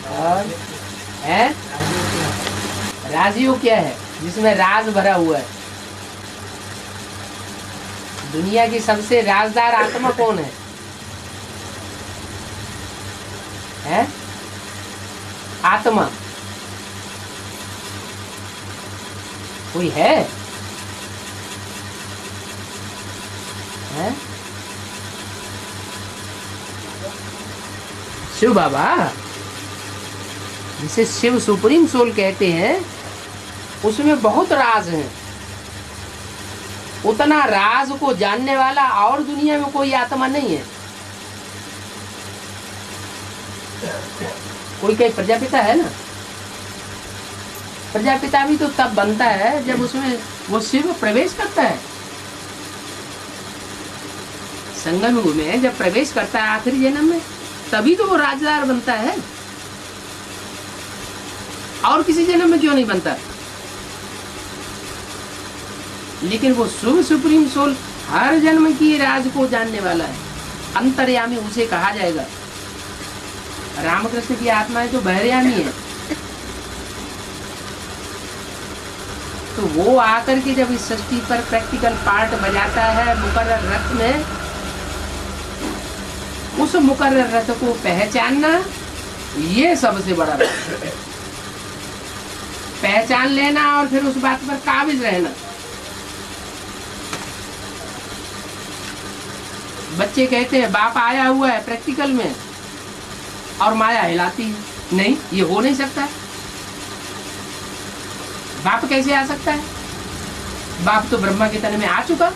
और है राजयोग क्या है? जिसमें राज भरा हुआ है। दुनिया की सबसे राजदार आत्मा कौन है? हैं? आत्मा कोई है? हैं? शिव बाबा, जिसे शिव सुप्रीम सोल कहते हैं, उसमें बहुत राज है। उतना राज को जानने वाला और दुनिया में कोई आत्मा नहीं है। कोई कहीं प्रजापिता है ना? प्रजापिता भी तो तब बनता है जब उसमें वो शिव प्रवेश करता है। संगम में जब प्रवेश करता है आखिरी जन्म में, तभी तो वो राजदार बनता है। और किसी जन्म में क्यों नहीं बनता? लेकिन वो शुभ सुप्रीम सोल हर जन्म की राज को जानने वाला है। अंतर्यामी उसे कहा जाएगा। रामकृष्ण की आत्माएं तो बहरयामी है। तो वो आकर के जब इस सृष्टि पर प्रैक्टिकल पार्ट बजाता है मुकर्रर रथ में, उस मुकर्रर रथ को पहचानना ये सबसे बड़ा रथ। पहचान लेना और फिर उस बात पर काबिज रहना। बच्चे कहते हैं बाप आया हुआ है प्रैक्टिकल में और माया हिलाती है। नहीं, ये हो नहीं सकता। बाप कैसे आ सकता है? बाप तो ब्रह्मा के तन में आ चुका,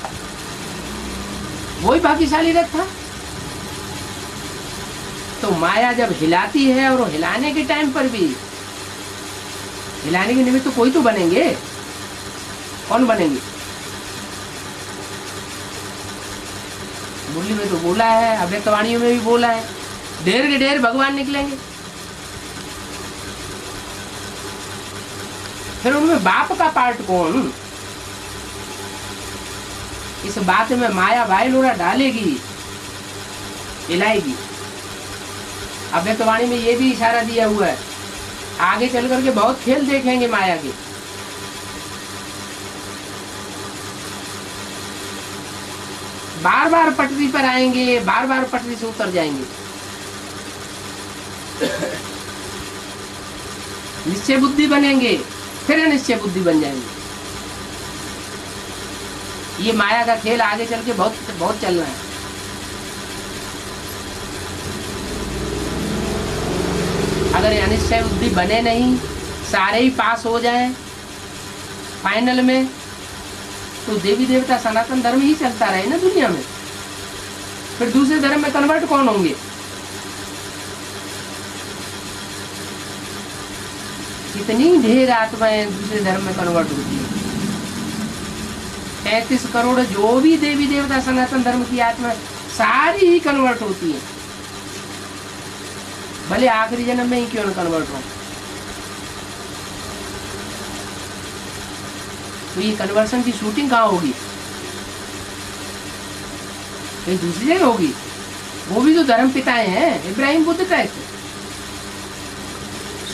वही भाग्यशाली रथ था। तो माया जब हिलाती है, और हिलाने के टाइम पर भी, हिलाने के निमित्त तो कोई तो बनेंगे। कौन बनेंगे? मुरली में तो बोला है, अव्यक्तवाणियों में भी बोला है, ढेर के ढेर भगवान निकलेंगे। फिर उनमें बाप का पार्ट कौन? इस बात में माया भाई लोड़ा डालेगी, हिलाएगी। अव्यक्तवाणी में ये भी इशारा दिया हुआ है, आगे चल करके बहुत खेल देखेंगे माया के। बार बार पटरी पर आएंगे, बार बार पटरी से उतर जाएंगे। निश्चय बुद्धि बनेंगे, फिर अनिश्चय बुद्धि बन जाएंगे। ये माया का खेल आगे चल के बहुत बहुत चलना है। अगर ये अनिश्चय बुद्धि बने नहीं, सारे ही पास हो जाएं फाइनल में, तो देवी देवता सनातन धर्म ही चलता रहे ना दुनिया में। फिर दूसरे धर्म में कन्वर्ट कौन होंगे? कितनी ढेर आत्माएं दूसरे धर्म में कन्वर्ट होती है। 33 करोड़ जो भी देवी देवता सनातन धर्म की आत्मा, सारी ही कन्वर्ट होती है। भले आखिरी जन्म में ही क्यों न कन्वर्ट हो। तो ये कन्वर्सन की शूटिंग कहाँ होगी? कहीं दूसरी जगह होगी। वो भी तो धर्म पिताएं हैं, Ibrahim Buddha type.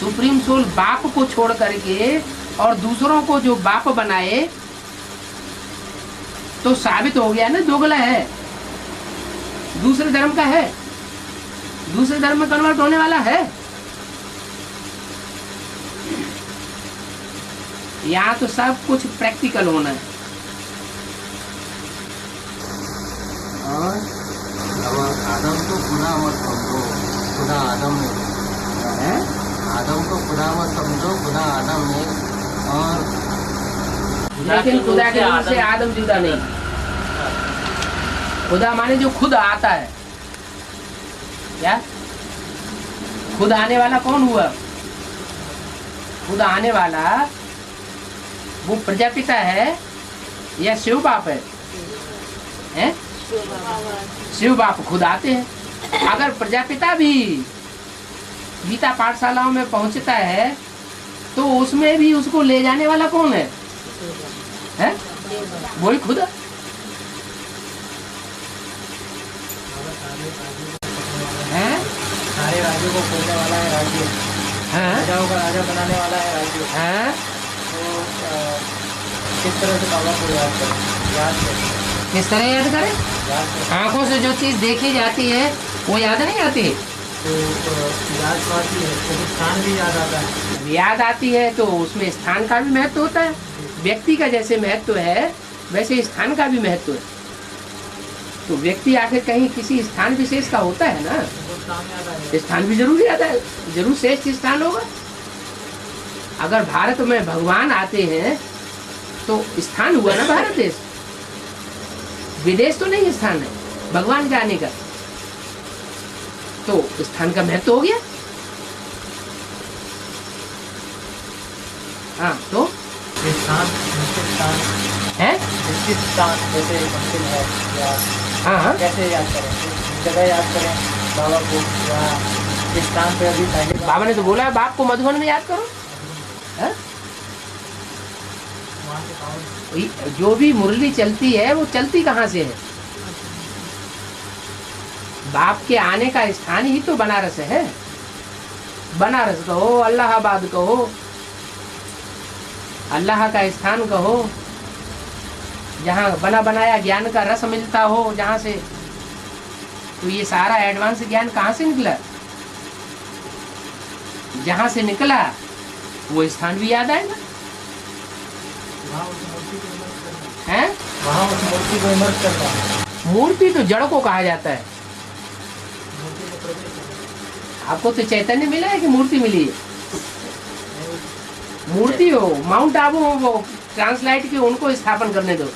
Supreme soul बाप को छोड़ करके और दूसरों को जो बाप बनाए, तो साबित हो गया ना दोगला है, दूसरे धर्म का है, दूसरे धर्म में कन्वर्ट होने वाला है। यहाँ तो सब कुछ प्रैक्टिकल होना है। और आदम को खुदा मत समझो, खुदा आदम है। आदम को खुदा मत समझो, खुदा आदम है। और लेकिन खुदा के रूप से आदम जुदा नहीं। खुदा माने जो खुद आता है। क्या खुद आने वाला कौन हुआ? खुद आने वाला वो प्रजापिता है या शिव बाप है? हैं? शिव बाप खुद आते हैं। अगर प्रजापिता भी गीता पाठशालाओं में पहुंचता है, तो उसमें भी उसको ले जाने वाला कौन है? हैं? वही खुद। सारे राज्यों को खोलने वाला है राज्य। हाँ राजाओं का राजा बनाने वाला है राज्य, हाँ। तो किस तरह से बाबा को याद करें, याद करें, किस तरह याद करें? याद करें। आंखों से जो चीज देखी जाती है वो याद नहीं आती। तो याद तो आती है, तो स्थान भी याद आता है। याद आती है तो उसमें स्थान का भी महत्व होता है। व्यक्ति का जैसे महत्व है वैसे स्थान का भी महत्व है। तो व्यक्ति आखिर कहीं किसी स्थान विशेष का होता है ना, तो स्थान याद आएगा। स्थान भी जरूर याद है, जरूर श्रेष्ठ स्थान होगा। अगर भारत में भगवान आते हैं तो स्थान हुआ ना भारत देश, विदेश तो नहीं स्थान है भगवान के आने का, तो स्थान का महत्व हो गया। हाँ तो स्थान, निश्चित स्थान है, निश्चित स्थान जैसे मंदिर है, या हाँ हाँ। कैसे याद करें, जगह याद करें बाबा को, या किस स्थान पे अभी पहले बाबा ने तो बोला है बाप को मधुबन में याद करो। है? वहाँ के पावन जो भी मुरली चलती है वो चलती कहाँ से है? बाप के आने का स्थान ही तो बनारस है। बनारस कहो, अल्लाहाबाद कहो, अल्लाह का स्थान कहो, जहाँ बना बनाया ज्ञान का रस मिलता हो जहाँ से, तो ये सारा एडवांस ज्ञान कहाँ से निकला? जहाँ से निकला वो स्थान भी याद आएगा। वहाँ उस मूर्ति को इमर्स करना हैं? वहाँ उस मूर्ति को इमर्स करना है, मूर्ति तो जड़ को कहा जाता है। मूर्ति में प्रवेश करना। आपको तो चैतन्य मिला है कि मूर्ति मिली है? मूर्ति हो, माउंट आबू हो, वो ट्रांसलाइट की उनको स्थापन करने दो।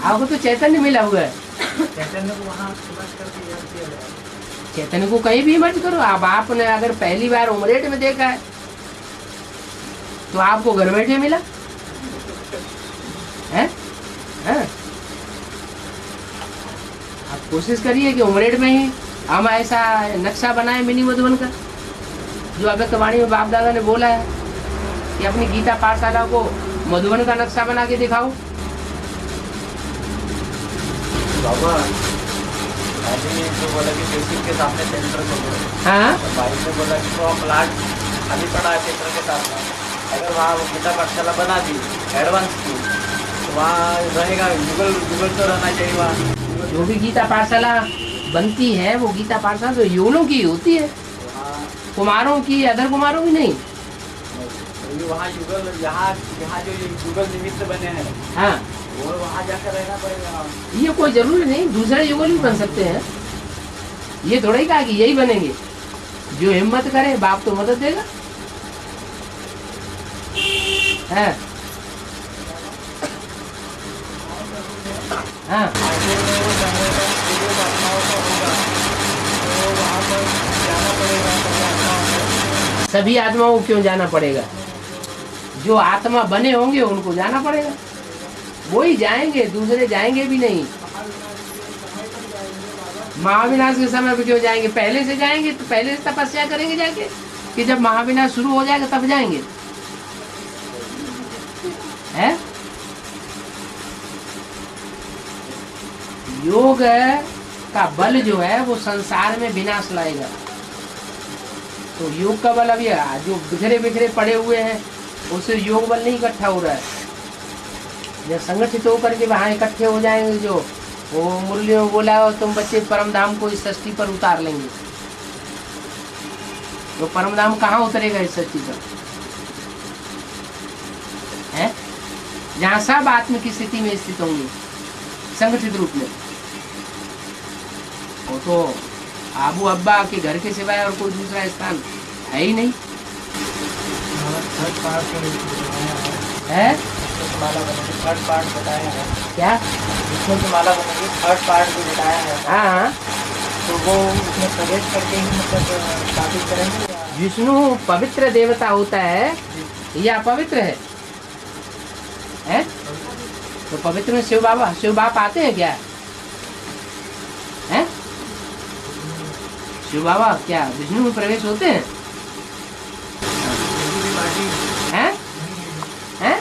आपको तो चैतन्य मिला हुआ है। चैतन्य को वहाँ इमर्स करके याद किया जाए। चैतन्य को कहीं भी मत करो। अब आपने अगर पहली बार उमरेट में देखा है तो आपको घर बैठे मिला है? हैं? आप कोशिश करिए कि उमरेट में ही हम ऐसा नक्शा बनाए मिनी मधुबन का, जो अव्यक्त वाणी में बाप दादा ने बोला है कि अपनी गीता पाठशाला को मधुबन का नक्शा बना के दिखाओ। बाबा आदमी तो बोला कि बेसिक के सामने सेंटर को दो, हाँ तो भाई ने बोला कि तो प्लाट खाली पड़ा है सेंटर के सामने, अगर वहाँ वो गीता पाठशाला बना दी एडवांस की, तो वहाँ रहेगा गूगल, गूगल तो रहना चाहिए वहाँ। जो भी गीता पाठशाला बनती है वो गीता पाठशाला तो योनों की होती है, वहाँ कुमारों की, अदर कुमारों की नहीं। वहाँ युगल, यहाँ यहाँ जो ये युगल निमित्त बने हैं हाँ वो वहाँ जाकर रहना पड़ेगा। ये कोई जरूरी नहीं, दूसरे युगल भी बन सकते हैं। ये थोड़ा ही कहा कि यही बनेंगे। जो हिम्मत करे बाप तो मदद देगा। है हाँ आगे में वो संगठन पूरे आत्माओं का होगा, तो वहाँ पर जाना पड़ेगा सभी आत्माओं को। सभी आत्माओं को क्यों जाना पड़ेगा? जो आत्मा बने होंगे उनको जाना पड़ेगा, वो ही जाएंगे, दूसरे जाएंगे भी नहीं। महाविनाश के समय पे क्यों जाएंगे? पहले से जाएंगे तो पहले से तपस्या करेंगे जाके, कि जब महाविनाश शुरू हो जाएगा तब जाएंगे। है? योग का बल जो है वो संसार में विनाश लाएगा। तो योग का बल अभी जो बिखरे बिखरे पड़े हुए हैं उससे योग बल नहीं इकट्ठा हो रहा है। जब संगठित होकर के वहाँ इकट्ठे हो जाएंगे, जो वो मुरली में बोला हो तुम बच्चे परम धाम को इस सृष्टि पर उतार लेंगे, तो परम धाम कहाँ उतरेगा इस सृष्टि पर? है जहाँ सब आत्म की स्थिति में स्थित होंगे संगठित रूप में। वो तो आबू अब्बा के घर के सिवाय और कोई दूसरा स्थान है ही नहीं। थर्ड पार्ट है माला बनेगी, थर्ड पार्ट बताया है क्या? विष्णु की माला बनेगी, थर्ड पार्ट भी बताया है। हाँ हाँ, तो वो उसमें प्रवेश करके ही मतलब स्थापित करेंगे या विष्णु पवित्र देवता होता है या पवित्र है? हैं? तो पवित्र में शिव बाप आते हैं क्या? हैं? शिव बाबा क्या विष्णु में प्रवेश होते हैं? हैं? हैं?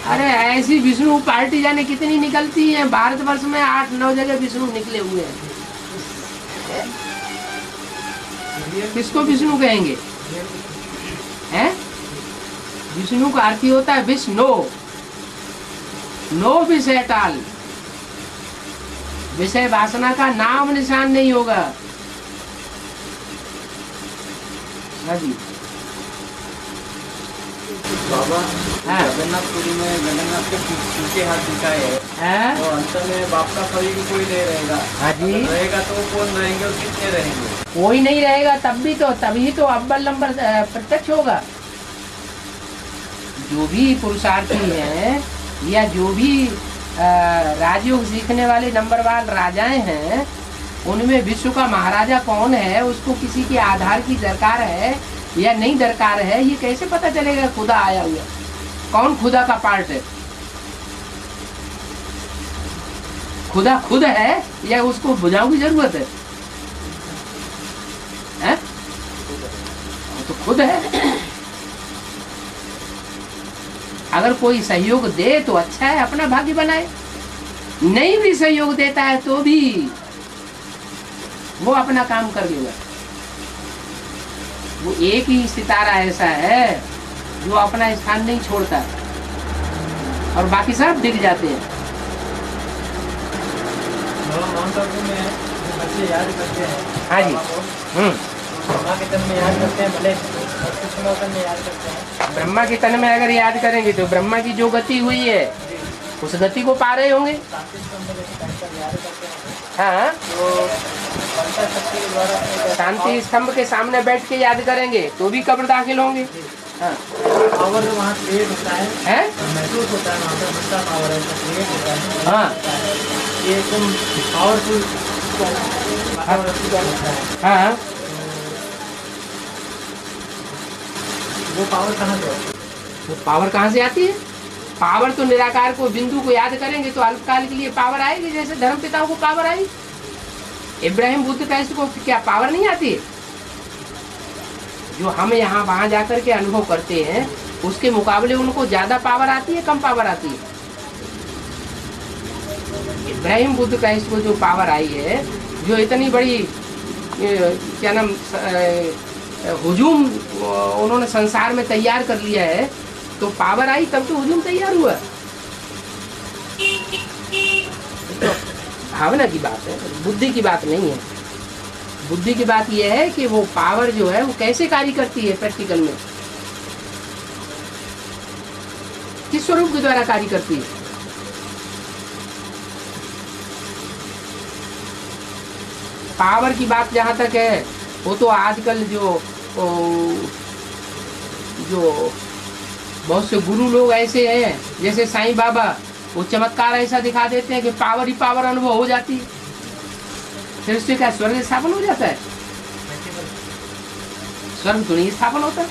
अरे ऐसी विष्णु पार्टी जाने कितनी निकलती है भारतवर्ष में, 8-9 जगह विष्णु निकले हुए हैं। किसको विष्णु कहेंगे? हैं? विष्णु का अर्थ ही होता है विष्णु, नो विषय टाल, विषय वासना का नाम निशान नहीं होगा। हाँ जी। बाबा हाँ। जगन्नाथपुरी में जगन्नाथ के पीछे हाथ दिखाए हाँ? तो अंत में बाप का कभी भी कोई नहीं रहेगा। हाँ जी। अगर रहेगा तो कौन रहेंगे और कितने रहेंगे? कोई नहीं रहेगा तभी तो अव्वल नंबर प्रत्यक्ष होगा। जो भी पुरुषार्थी हैं या जो भी राजयोग सीखने वाले नंबरवार राजाएं हैं, उनमें विश्व का महाराजा कौन है, उसको किसी के आधार की दरकार है या नहीं दरकार है, ये कैसे पता चलेगा? खुदा आया हुआ, कौन खुदा का पार्ट है? खुदा खुद है या उसको बुझाऊ की जरूरत है? हैं? तो खुद है। अगर कोई सहयोग दे तो अच्छा है, अपना भाग्य बनाए। नहीं भी सहयोग देता है तो भी वो अपना काम कर लेगा। वो एक ही सितारा ऐसा है जो अपना स्थान नहीं छोड़ता और बाकी सब दिख जाते हैं। माउंट आबू में बच्चे याद करते हैं। हाँ जी। ब्रह्मा के तन में याद करते हैं, भले कुछ मौसम में याद करते हैं। ब्रह्मा के तन में अगर याद करेंगे तो ब्रह्मा की जो गति हुई है उस गति को पा रहे होंगे। हाँ, तो पंचा शक्ति के द्वारा शांति स्तंभ के सामने बैठ के याद करेंगे तो भी कब्र दाखिल होंगे। हाँ। पावर जो वहाँ क्रिएट होता है, महसूस होता है, वहाँ पर दूसरा पावर है क्रिएट होता है। हाँ। ये एकदम पावरफुल हाँ। वो पावर कहाँ से है? वो पावर कहाँ से आती है? पावर तो निराकार को, बिंदु को याद करेंगे तो अल्पकाल के लिए पावर आएगी, जैसे धर्म पिताओं को पावर आई। इब्राहिम बुद्ध क्राइस्ट को क्या पावर नहीं आती? जो हम यहाँ वहां जाकर के अनुभव करते हैं उसके मुकाबले उनको ज्यादा पावर आती है, कम पावर आती है? इब्राहिम बुद्ध क्राइस्ट को जो पावर आई है, जो इतनी बड़ी क्या नाम हुजूम उन्होंने संसार में तैयार कर लिया है, तो पावर आई तब तो हुजूम तैयार हुआ। तो भावना की बात है, बुद्धि की बात नहीं है। बुद्धि की बात यह है कि वो पावर जो है वो कैसे कार्य करती है प्रैक्टिकल में, किस स्वरूप के द्वारा कार्य करती है। पावर की बात जहां तक है, वो तो आजकल जो बहुत से गुरु लोग ऐसे हैं, जैसे साईं बाबा, वो चमत्कार ऐसा दिखा देते हैं कि पावर ही पावर अनुभव हो जाती है। फिर उससे क्या स्वर्ग स्थापन हो जाता है? स्वर्ग तो नहीं स्थापन होता।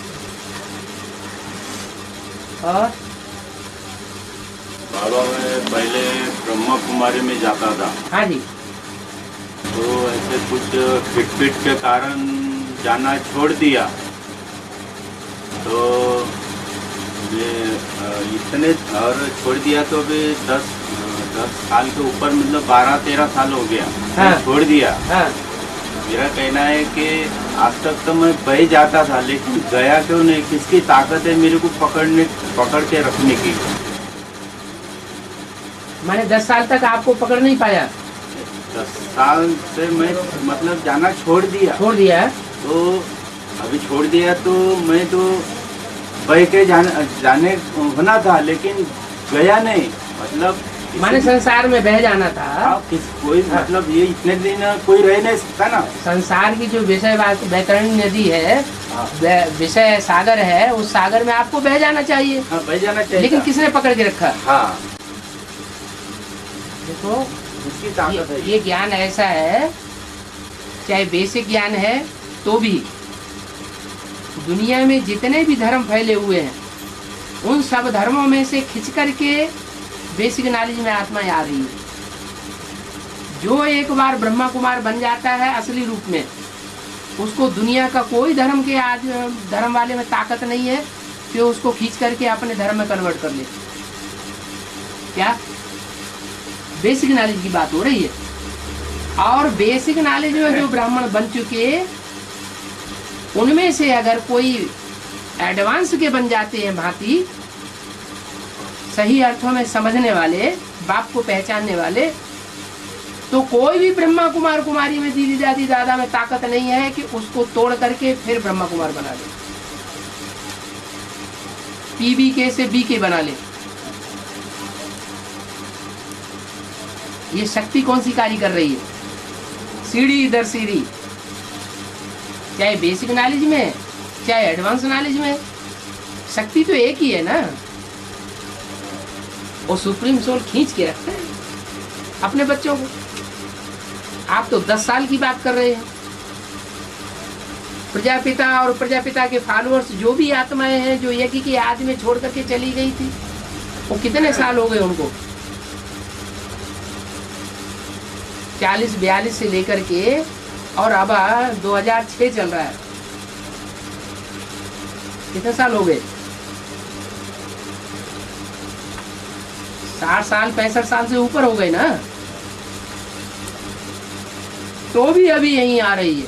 और बाबा मैं पहले ब्रह्मा कुमारी में जाता था। हाँ जी। तो ऐसे कुछ फिट के कारण जाना छोड़ दिया। तो इतने और छोड़ दिया तो अभी 10 साल के ऊपर, मतलब 12-13 साल हो गया। हाँ। छोड़ दिया। हाँ। मेरा कहना है कि आज तक तो मैं बह जाता था, लेकिन गया क्यों नहीं? किसकी ताकत है मेरे को पकड़ के रखने की? मैंने 10 साल तक आपको पकड़ नहीं पाया। 10 साल से मैं मतलब जाना छोड़ दिया। तो अभी छोड़ दिया तो मैं तो बह के जाने होना था, लेकिन गया नहीं। मतलब माने संसार में बह जाना था। कोई मतलब ये इतने दिन कोई रह नहीं सकता ना। संसार की जो विषय वैतरणी नदी है, विषय सागर है, उस सागर में आपको बह जाना चाहिए। हाँ, बह जाना चाहिए। लेकिन किसने पकड़ के रखा? हाँ, देखो उसकी ताकत है। ये ज्ञान ऐसा है, चाहे बेसिक ज्ञान है तो भी दुनिया में जितने भी धर्म फैले हुए हैं, उन सब धर्मों में से खिंच करके बेसिक नॉलेज में आत्मा आ रही है। जो एक बार ब्रह्मा कुमार बन जाता है असली रूप में, उसको दुनिया का कोई धर्म के आज धर्म वाले में ताकत नहीं है कि उसको खींच करके अपने धर्म में कन्वर्ट कर ले। क्या बेसिक नॉलेज की बात हो रही है। और बेसिक नॉलेज में जो ब्राह्मण बन चुके उनमें से अगर कोई एडवांस के बन जाते हैं भांति, सही अर्थों में समझने वाले, बाप को पहचानने वाले, तो कोई भी ब्रह्मा कुमार कुमारी में, दीदी दादी दादा में ताकत नहीं है कि उसको तोड़ करके फिर ब्रह्मा कुमार बना ले, PBK से BK बना ले। ये शक्ति कौन सी कार्य कर रही है? सीढ़ी इधर सीढ़ी, चाहे बेसिक नॉलेज में चाहे एडवांस नॉलेज में, शक्ति तो एक ही है ना। वो सुप्रीम सोल खींच के रखता है अपने बच्चों को। आप तो 10 साल की बात कर रहे हैं। प्रजापिता और प्रजापिता के फॉलोअर्स जो भी आत्माएं हैं जो यज्ञ की आदि में छोड़ करके चली गई थी, वो कितने साल हो गए उनको? 40-42 से लेकर के, और अब 2006 चल रहा है, कितने साल हो गए? 60 साल 65 साल से ऊपर हो गए ना। तो भी अभी यहीं आ रही है,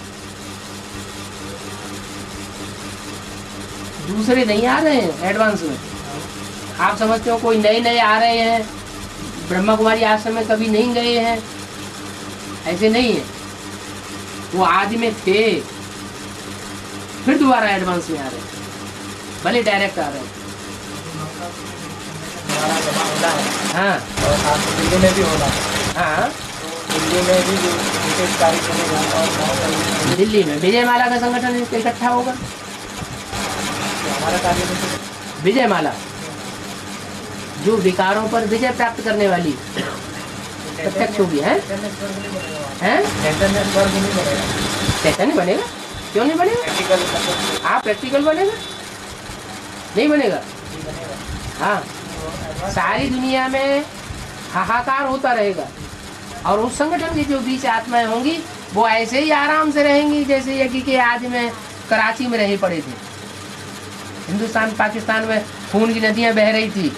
दूसरे नहीं आ रहे हैं एडवांस में। आप समझते हो कोई नए नए आ रहे हैं, ब्रह्मा कुमारी आश्रम में कभी नहीं गए हैं, ऐसे नहीं है। वो आदि में थे, फिर दोबारा एडवांस में आ रहे हैं, भले डायरेक्ट आ रहे हैं। हाँ, और दिल्ली में भी होना है। हाँ, दिल्ली में भी जो विशेष कार्य चलेगा, और दिल्ली में विजय माला का संगठन इकट्ठा होगा। हमारा कार्य में विजय माला जो विकारों पर विजय प्राप्त करने वाली प्रत्यक्ष होगी, है हैं? चैतन्य बनेगा, क्यों नहीं बनेगा? आप प्रैक्टिकल बनेगा, नहीं बनेगा? हाँ, सारी दुनिया में हाहाकार होता रहेगा, और उस संगठन की जो बीच आत्माएं होंगी वो ऐसे ही आराम से रहेंगी जैसे यज्ञ के आदि में कराची में रहे पड़े थे। हिंदुस्तान पाकिस्तान में खून की नदियां बह रही थी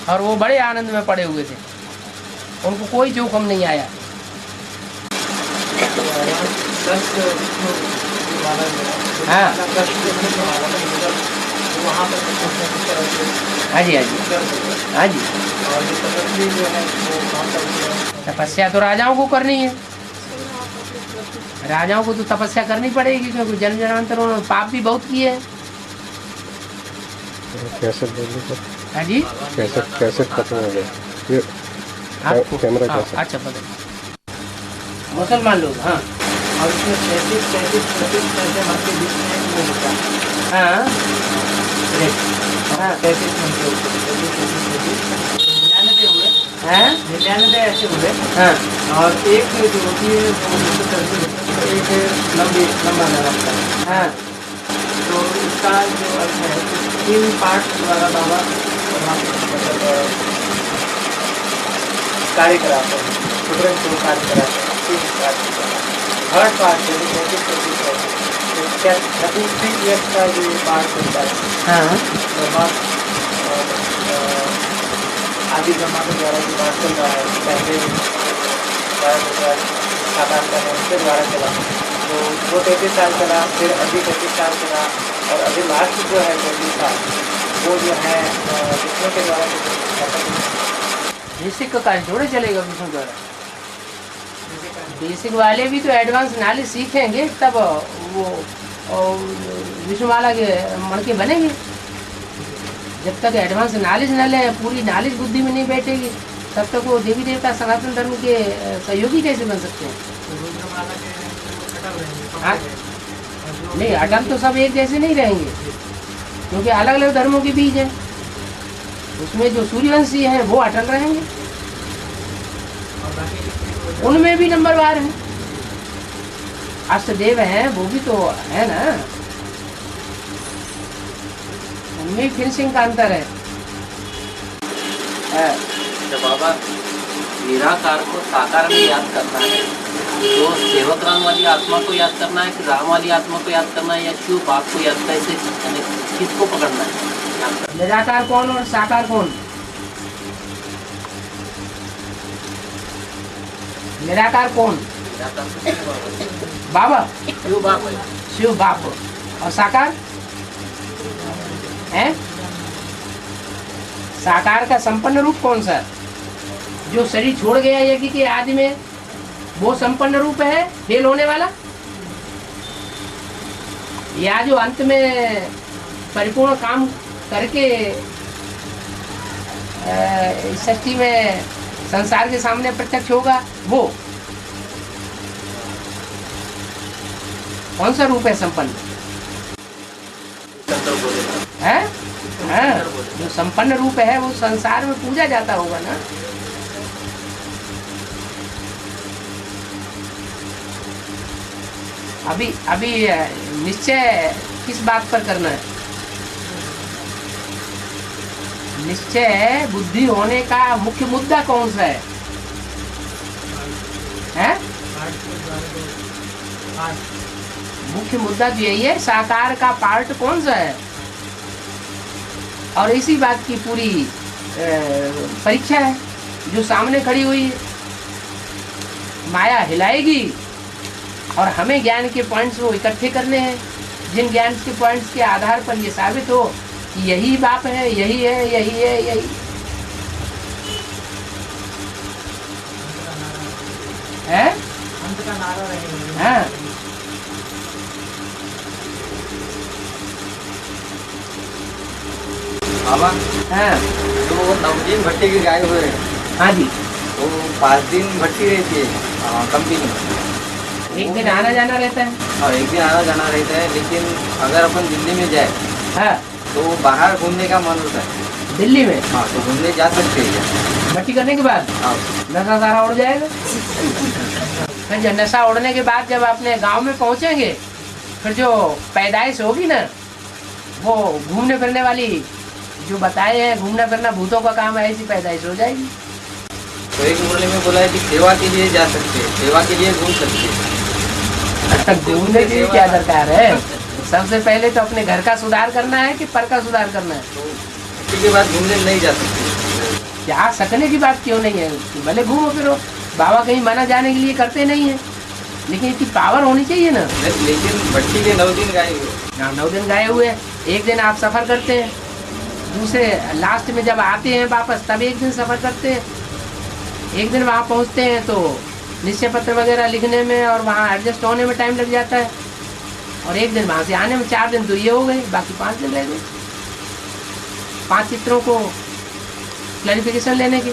और वो बड़े आनंद में पड़े हुए थे, उनको कोई जोखिम नहीं आया। हाँ, हाँ जी, हाँ जी, हाँ जी। तपस्या तो राजाओं को करनी है, राजाओं को तो तपस्या करनी पड़ेगी, क्योंकि जन्म जन्मांतर उन्होंने पाप भी बहुत किए हैं। कैसे बोलिए? हाँ जी, कैसे खत्म हो गया ये कैमरा? कैसे? अच्छा, पता मुसलमान लोग। हाँ, और इसमें 33 पैसे मन के बीच में वो होता है। हाँ, हाँ, 33 मन के ऊपर 99 हुए, हाँ, 99 ऐसे हुए। हाँ, और एक जो होती है वो एक लंबा रास्ता है। हाँ, तो इसका जो अर्थ है, 3 पार्ट द्वारा बाबा मतलब कार्य कराते हैं, स्टूडेंट को कार्य कराते हैं। 3 पार्ट, थर्ड पार्ट जो 33 ईयर्स का जो पार्ट होता है, हाँ, ब्रह्मा आदि ब्रह्मा के द्वारा जो बात चल रहा है, पहले 7-8 का उनके द्वारा चला, तो वो 33 साल चला, फिर अभी 33 साल चला, और अभी लास्ट जो है 33 साल, वो जो है विष्णु के द्वारा बेसिक का कार्य थोड़े चलेगा विष्णु द्वारा। बेसिक वाले भी तो एडवांस नॉलेज सीखेंगे तब वो विष्णुमाला के मणके बनेंगे। जब तक एडवांस नॉलेज न ले, पूरी नॉलेज बुद्धि में नहीं बैठेगी, तब तक वो देवी देवता सनातन धर्म के सहयोगी कैसे बन सकते हैं? हाँ? नहीं, अटल तो सब एक जैसे नहीं रहेंगे, क्योंकि अलग अलग धर्मों के बीच हैं। उसमें जो सूर्यवंशी हैं वो अटल रहेंगे, उनमें भी नंबरवार हैं। अष्टदेव हैं, वो भी तो है ना, उनमें फिनिशिंग का अंतर है। तो बाबा, निराकार को साकार में याद करना है, तो सेवक राम वाली आत्मा को याद करना है कि राम वाली आत्मा को याद करना है, या शिव बाप को याद कैसे, किसको पकड़ना है? निराकार कौन और साकार कौन? निराकार कौन? बाबा, शिव बाप है। शिव बाप और साकार है? साकार का संपन्न रूप कौन सा? जो शरीर छोड़ गया यज्ञ के आदि में, वो संपन्न रूप है फेल होने वाला, या जो अंत में परिपूर्ण काम करके सृष्टि में संसार के सामने प्रत्यक्ष होगा, वो कौन सा रूप है संपन्न? है? हाँ, जो संपन्न रूप है वो संसार में पूजा जाता होगा ना। अभी निश्चय किस बात पर करना है? निश्चय बुद्धि होने का मुख्य मुद्दा कौन सा है? हैं? मुख्य मुद्दा तो यही है, साकार का पार्ट कौन सा है। और इसी बात की पूरी परीक्षा है जो सामने खड़ी हुई है। माया हिलाएगी और हमें ज्ञान के पॉइंट्स वो इकट्ठे करने हैं, जिन ज्ञान के पॉइंट्स के आधार पर ये साबित हो कि यही बाप है, यही है, यही है, यही है। अंत का नारा रहेगा। हाँ, बाबा, हाँ, तो 9 दिन भट्टी की गाय हुए। हाँ जी, तो 5 दिन भट्टी रहती है कंपनी में। एक दिन आना जाना रहता है। और एक दिन आना जाना रहता है, लेकिन अगर अपन दिल्ली में जाए हाँ, तो बाहर घूमने का मन होता है। दिल्ली में? हाँ, तो घूमने जा सकते हैं भट्टी करने के बाद। हाँ। नशा सारा उड़ जाएगा। फिर जब नशा उड़ने के बाद जब अपने गांव में पहुंचेंगे, फिर जो पैदाइश होगी ना, वो घूमने फिरने वाली, जो बताए हैं घूमना फिरना भूतों का काम है, ऐसी पैदाइश हो जाएगी। तो एक मुरली में बोला है कि सेवा के लिए जा सकते हैं, सेवा के लिए घूम सकते हैं। घूमने की क्या दरकार है? सबसे पहले तो अपने घर का सुधार करना है कि पर का सुधार करना है? तो के बाद घूमने नहीं जा सकते। जा सकने की बात क्यों नहीं है? भले घूमो फिरो, बाबा कहीं मना जाने के लिए करते नहीं है, लेकिन इतनी पावर होनी चाहिए ना। लेकिन भट्टी के 9 दिन गाए हुए। 9 दिन गाए हुए, एक दिन आप सफर करते हैं, दूसरे लास्ट में जब आते हैं वापस तब एक दिन सफर करते हैं। एक दिन वहाँ पहुँचते हैं तो निश्चय पत्र वगैरह लिखने में और वहाँ एडजस्ट होने में टाइम लग जाता है, और एक दिन वहाँ से आने में 4 दिन तो ये हो गए, बाकी 5 दिन रह गए 5 चित्रों को क्लैरिफिकेशन लेने के।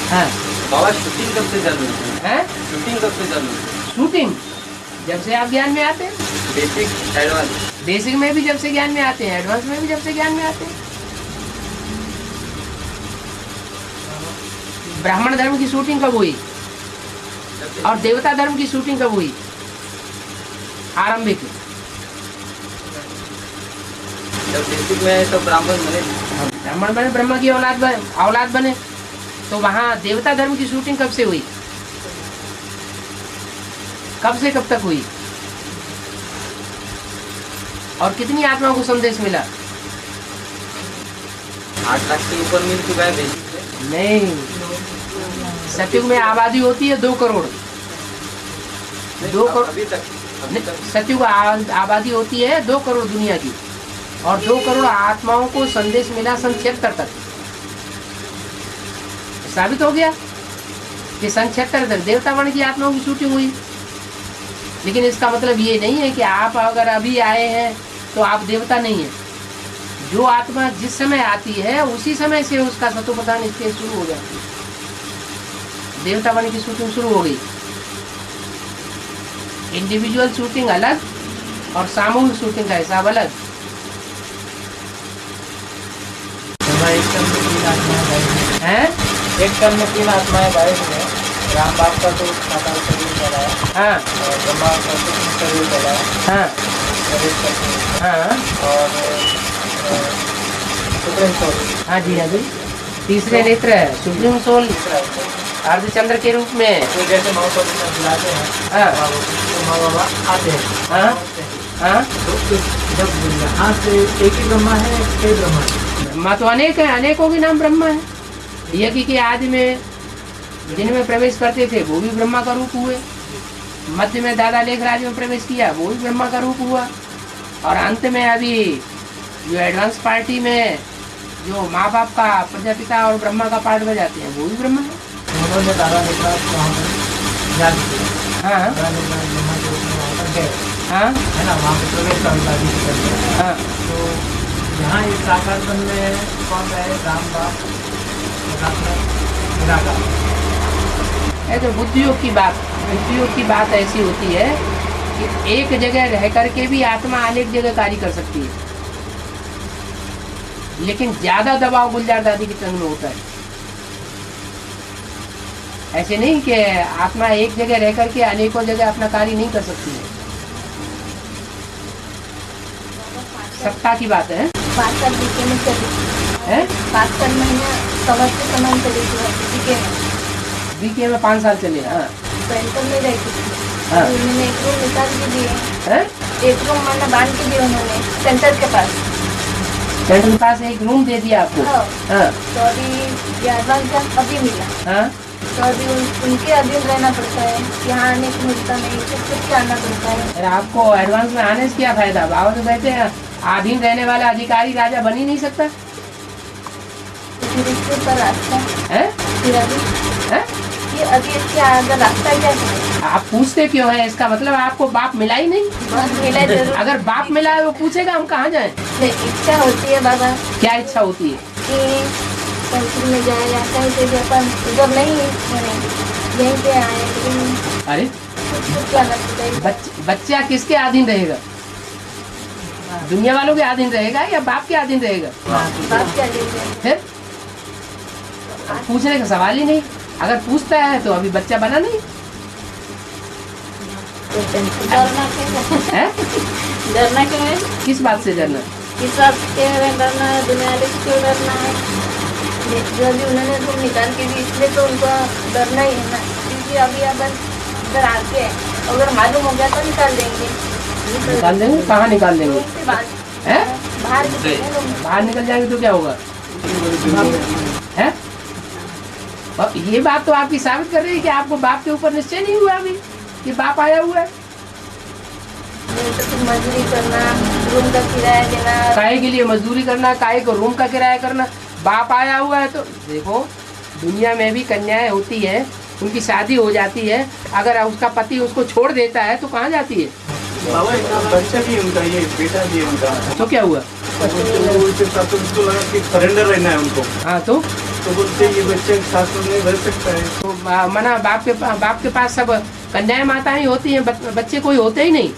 हाँ बाबा, शूटिंग कब से चालू है? शूटिंग कब से चालू? शूटिंग जब से आप ज्ञान में आते हैं। Basic advance? बेसिक में भी जब से ज्ञान में आते हैं, एडवांस में भी जब से ज्ञान में आते हैं। ब्राह्मण धर्म की शूटिंग कब हुई और देवता धर्म की शूटिंग कब हुई? आरंभिक जब बेसिक में तो ब्राह्मण बने, ब्राह्मण बने, ब्रह्मा की औलाद बने, तो वहाँ देवता धर्म की शूटिंग कब से हुई? कब से कब तक हुई? और कितनी आत्माओं को संदेश मिला? 8 लाख के ऊपर मिल चुका है बेसिक से। नहीं, सतयुग में आबादी होती है 2 करोड़। 2 करोड़ अभी तक सतयुग आबादी होती है 2 करोड़ दुनिया की, और 2 करोड़ आत्माओं को संदेश मिला सन 76 तक। साबित हो गया कि सन 76 तक देवतावर्ण की आत्माओं की शूटिंग हुई। लेकिन इसका मतलब ये नहीं है कि आप अगर अभी आए हैं तो आप देवता नहीं है। जो आत्मा जिस समय आती है उसी समय से उसका सतोप्रधान स्टेज शुरू हो जाती है। देवतावर्ण की शूटिंग शुरू हो गई। इंडिविजुअल शूटिंग अलग और सामूहिक शूटिंग का हिसाब अलग। हैं? एक टन में 3 आत्माएं गायब हैं। राम बाप का तो साकार शरीर चला है, हाँ और ब्रह्मा का तो शरीर चला है, हाँ शरीर करते हैं, हाँ और सुप्रीम सोल। हाँ जी, हाँ जी। तीसरे नेत्र है सुप्रीम सोल अर्धचंद्र के रूप में। तो जैसे माँ को बुलाते हैं, हाँ तो माँ बाबा आते हैं। हाँ हाँ। तो जब यहाँ से एक ही ब्रह्मा है, कई ब्रह्मा है। ब्रह्मा तो अनेक है, अनेकों के नाम ब्रह्मा है। यज्ञ के आदि में जिनमें प्रवेश करते थे वो भी ब्रह्मा का रूप हुए। मध्य में दादा लेखराज में प्रवेश किया, वो भी ब्रह्मा का रूप हुआ। और अंत में अभी जो एडवांस पार्टी में जो माँ बाप का प्रजापिता और ब्रह्मा का पाठ बजाते हैं वो भी ब्रह्मा है। उन्होंने दादा ने कहा तो वहाँ पर याद किया। हाँ दादा ने कहा ब्रह्मा के रूप में वहाँ पर गए, हाँ है ना, वहाँ पर प्रवेश का शादी करके। हाँ। तो यहाँ इस साकार वन में कौन रहे, राम बाप निराकार। ऐसे बुद्धियोग की बात ऐसी होती है कि एक जगह रह करके भी आत्मा अनेक जगह कार्य कर सकती है, लेकिन ज्यादा दबाव गुलजार दादी के चंग में होता है। ऐसे नहीं कि आत्मा एक जगह रह करके अनेकों जगह अपना कार्य नहीं कर सकती है। सत्ता की बात है। 5 बीके में चली हैं? 5 महीने समझ के समय चली थी बीके में 5 साल चले। हाँ सेंटर में रहती थी। हाँ। उन्होंने एक रूम निकाल के दिए, हैं? एक रूम मैंने बांध के दिया उन्होंने सेंटर के पास। सेंटर के पास एक रूम दे दिया आपको। हाँ। हाँ तो अभी एडवांस अभी मिला, हाँ। तो अभी उनके अधीन रहना पड़ता है, यहाँ आने को मिलता नहीं, सब आना पड़ता है। अरे आपको एडवांस में आने से क्या फायदा? बाबा तो कहते हैं अधीन रहने वाला अधिकारी राजा बन ही नहीं सकता फिर इसके ऊपर रास्ता है? फिर अभी हैं? ये अभी इसके आगे रास्ता क्या है? आप पूछते क्यों है? इसका मतलब आपको बाप मिला ही नहीं। बस मिला जरूर। अगर बाप मिला है वो पूछेगा हम कहाँ जाएं? नहीं, इच्छा होती है बाबा क्या इच्छा होती है? कि संस्कृत में जाए या कहीं से भी अपन उधर नहीं बने, यहीं पे आए, लेकिन अरे कुछ क्या लगता है। बच्चा किसके अधीन रहेगा? दुनिया वालों के अधीन रहेगा या बाप के अधीन रहेगा? बाप क्या लेंगे? फिर पूछने का सवाल ही नहीं। अगर पूछता है तो अभी बच्चा बना नहीं डरना क्यों है? डरना क्यों है? किस बात से डरना? किस बात के डरना है? दुनिया वाले से क्यों डरना है? जो अभी उन्होंने रूम निकाल के दी इसलिए तो उनको डरना ही है ना, क्योंकि अभी अगर इधर आके अगर मालूम हो गया तो निकाल देंगे। निकाल देंगे? कहाँ निकाल देंगे? रूम से बाहर है? बाहर निकलेंगे रूम से। बाहर निकल जाएंगे तो क्या होगा? है? अब ये बात तो आपकी साबित कर रही है कि आपको बाप के ऊपर निश्चय नहीं हुआ अभी कि बाप आया हुआ है। नहीं तो फिर मजदूरी करना, रूम का किराया देना। काहे के लिए मजदूरी करना? काहे को रूम का किराया करना? बाप आया हुआ है तो देखो, दुनिया में भी कन्याएं होती है, उनकी शादी हो जाती है, अगर उसका पति उसको छोड़ देता है तो कहाँ जाती है? बाबा बच्चा भी उनका, ये बेटा भी उनका, तो क्या हुआ? उनके साथ उनको लगा कि सरेंडर रहना है उनको, हाँ तो बोलते ये बच्चे के साथ नहीं रह सकता है। तो मना बाप के पास सब कन्याएं माताएं होती हैं, बच्चे कोई होते ही नहीं।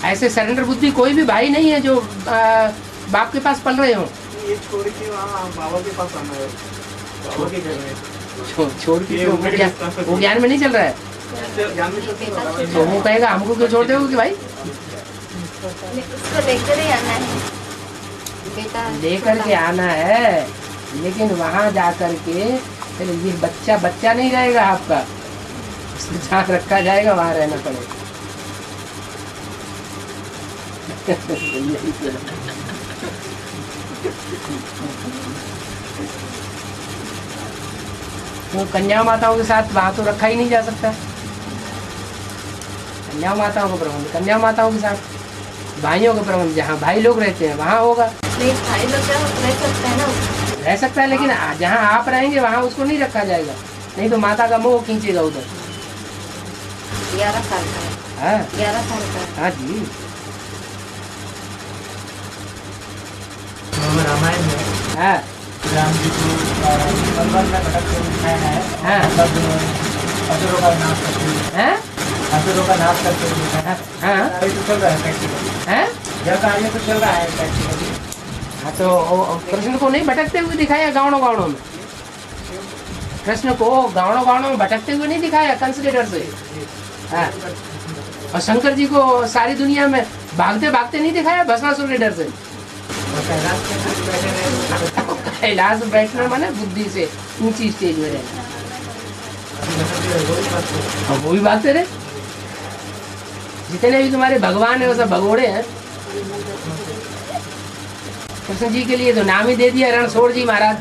ऐसे सरेंडर बुद्धि कोई भी भाई नहीं है जो बाप के पास पल रहे हो। ये छोड़ के वहाँ बाबा के पास आना है, बाबा के घर में छोड़ के वो ज्ञान में नहीं चल रहा है ज्ञान में तो वो कहेगा हमको क्यों छोड़ दोगे भाई? उसको लेकर ही आना है बेटा, लेकर के आना है, लेकिन वहाँ जा कर के फिर ये बच्चा नहीं रहेगा आपका, उसको जहाँ रखा जाएगा वहाँ रहना पड़ेगा। वो कन्या माताओं के साथ वहाँ तो रखा ही नहीं जा सकता। कन्या माताओं का प्रबंध कन्या माताओं के साथ, भाइयों का प्रबंध जहाँ भाई लोग रहते हैं वहाँ होगा। नहीं भाई लोग क्या रह सकता है ना, रह सकता है, लेकिन जहाँ आप रहेंगे वहाँ उसको नहीं रखा जाएगा, नहीं तो माता का मोह खींचेगा उधर। 11 साल का है। हाँ 11 साल का है। हाँ जी। रामायण में हाँ राम जी को वन में भटक कर दिखाया है। हाँ तब असुरों का नाश करते हाँ असुरों का नाश करते हुए दिखाया। हाँ अभी तो चल रहा है प्रैक्टिकली, हाँ जब कार्य तो चल रहा है प्रैक्टिकली। हाँ तो कृष्ण को नहीं भटकते हुए दिखाया गावड़ों गावड़ों में? कृष्ण को गावड़ों में भटकते हुए नहीं दिखाया कंस के डर से? हाँ। और शंकर जी को सारी दुनिया में भागते भागते नहीं दिखाया भस्मासुर के डर से? कैलाश में बैठना माने बुद्धि से ऊंची स्टेज में रहना। अब वो भी भागते रहे। जितने भी तुम्हारे भगवान है वो सब भगोड़े हैं। कृष्ण जी के लिए तो नाम ही दे दिया रणछोड़ जी महाराज।